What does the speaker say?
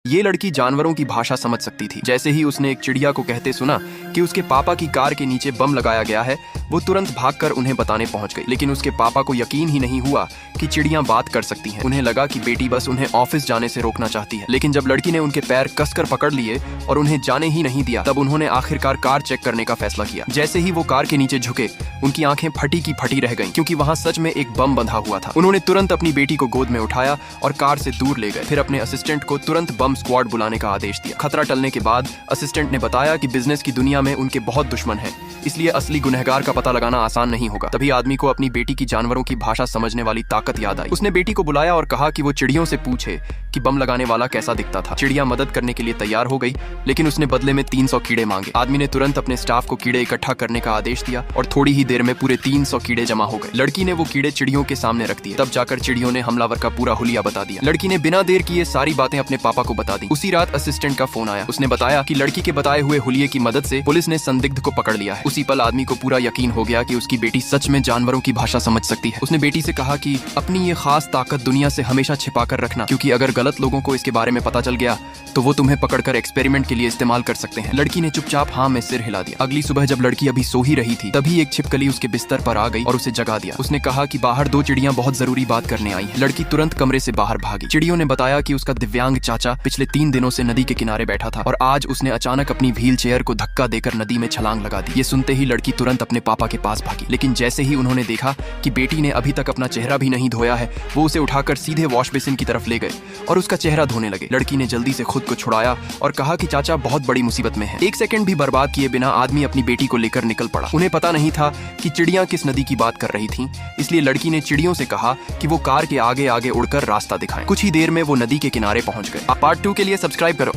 ये लड़की जानवरों की भाषा समझ सकती थी। जैसे ही उसने एक चिड़िया को कहते सुना कि उसके पापा की कार के नीचे बम लगाया गया है, वो तुरंत भागकर उन्हें बताने पहुंच गई। लेकिन उसके पापा को यकीन ही नहीं हुआ कि चिड़ियां बात कर सकती हैं। उन्हें लगा कि बेटी बस उन्हें ऑफिस जाने से रोकना चाहती है। लेकिन जब लड़की ने उनके पैर कसकर पकड़ लिए और उन्हें जाने ही नहीं दिया, तब उन्होंने आखिरकार कार चेक करने का फैसला किया। जैसे ही वो कार के नीचे झुके, उनकी आंखें फटी की फटी रह गईं, क्योंकि वहां सच में एक बम बंधा हुआ था। उन्होंने तुरंत अपनी बेटी को गोद में उठाया और कार से दूर ले गए। फिर अपने असिस्टेंट को तुरंत बम स्क्वाड बुलाने का आदेश दिया। खतरा टलने के बाद असिस्टेंट ने बताया कि बिजनेस की दुनिया में उनके बहुत दुश्मन हैं, इसलिए असली गुनहगार का पता लगाना आसान नहीं होगा। तभी आदमी को अपनी बेटी की जानवरों की भाषा समझने वाली ताकत याद आई। उसने बेटी को बुलाया और कहा कि वो चिड़ियों से पूछे कि बम लगाने वाला कैसा दिखता था। चिड़िया मदद करने के लिए तैयार हो गई, लेकिन उसने बदले में 300 कीड़े मांगे। आदमी ने तुरंत अपने स्टाफ को कीड़े इकट्ठा करने का आदेश दिया और थोड़ी ही देर में पूरे 300 कीड़े जमा हो गए। लड़की ने वो कीड़े चिड़ियों के सामने रख दिए। तब जाकर चिड़ियों ने हमलावर का पूरा हुलिया बता दिया। लड़की ने बिना देर किए सारी बातें अपने पापा को बता दी। उसी रात असिस्टेंट का फोन आया। उसने बताया कि लड़की के बताए हुए हुलिये की मदद से पुलिस ने संदिग्ध को पकड़ लिया है। उसी पल आदमी को पूरा यकीन हो गया कि उसकी बेटी सच में जानवरों की भाषा समझ सकती है। उसने बेटी से कहा कि अपनी ये खास ताकत दुनिया से हमेशा छिपा कर रखना, क्योंकि अगर गलत लोगों को इसके बारे में पता चल गया तो वो तुम्हें पकड़कर एक्सपेरिमेंट के लिए इस्तेमाल कर सकते हैं। लड़की ने चुपचाप हाँ में सिर हिला दिया। अगली सुबह जब लड़की अभी सो ही रही थी, तभी एक छिपकली उसके बिस्तर पर आ गई और उसे जगा दिया। उसने कहा कि बाहर 2 चिड़ियां बहुत जरूरी बात करने आई हैं। लड़की तुरंत कमरे से बाहर भागी। चिड़ियों ने बताया कि उसका दिव्यांग चाचा पिछले 3 दिनों से नदी के किनारे बैठा था और आज उसने अचानक अपनी व्हील चेयर को धक्का देकर नदी में छलांग लगा दी। ये सुनते ही लड़की तुरंत अपने पापा के पास भागी। लेकिन जैसे ही उन्होंने देखा कि बेटी ने अभी तक अपना चेहरा भी नहीं धोया है, वो उसे उठाकर सीधे वॉश बेसिन की तरफ ले गए और उसका चेहरा धोने लगे। लड़की ने जल्दी से खुद को छुड़ाया और कहा कि चाचा बहुत बड़ी मुसीबत में है। 1 सेकंड भी बर्बाद किए बिना आदमी अपनी बेटी को लेकर निकल पड़ा। उन्हें पता नहीं था कि चिड़ियां किस नदी की बात कर रही थीं, इसलिए लड़की ने चिड़ियों से कहा कि वो कार के आगे आगे उड़कर रास्ता दिखाएं। कुछ ही देर में वो नदी के किनारे पहुंच गए। पार्ट 2 के लिए सब्सक्राइब करो।